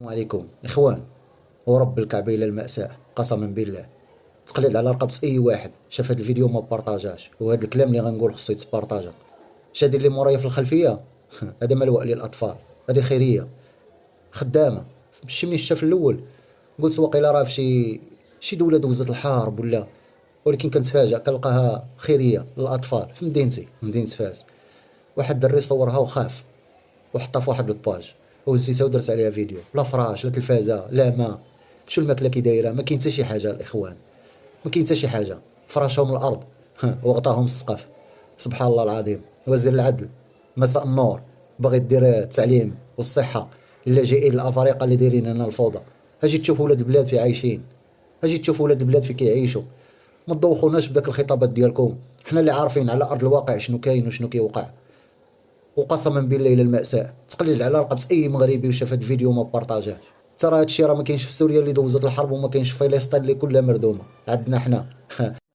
السلام عليكم اخوان. ورب الكعبه الى المأساة قسما بالله. تقليد على رقبة اي واحد شاف هذا الفيديو ما بارطاجاش، وهذا الكلام اللي غنقول خصو يتبارطاجا. شادي اللي مورايا في الخلفيه هذا ملوء للاطفال، هذه خيريه خدامه. مشي مني شاف الاول قلت واقيلا راه في شي دوله دوزت الحرب ولا، ولكن كنتفاجأ كنلقاها خيريه للاطفال في مدينتي، مدينه فاس. واحد الدري صورها وخاف وحطها في واحد الباج، وهزيتها ودرت عليها فيديو. لا فراش لا تلفازه لا ما. شو الماكله كي دايره؟ ما كاين حتى شي حاجه الاخوان، ما كاين حتى شي حاجه. فراشهم الارض وغطاهم السقف. سبحان الله العظيم. وزير العدل مساء النور، باغي دير التعليم والصحه للاجئين الافارقه اللي دايرين هنا الفوضى. اجي تشوف ولاد البلاد في عايشين، اجي تشوف ولاد البلاد في كيعيشوا. ما تدوخوناش بداك الخطابات ديالكم، حنا اللي عارفين على ارض الواقع شنو كاين وشنو كيوقع. وقسما بالله الى المأساة تقليل على رقبة اي مغربي وشاف هاد الفيديو وما بارطاجاش. ترى هادشي راه ما كاينش في سوريا اللي دوزت الحرب، وما كاينش في فلسطين اللي كلها مردومه عندنا حنا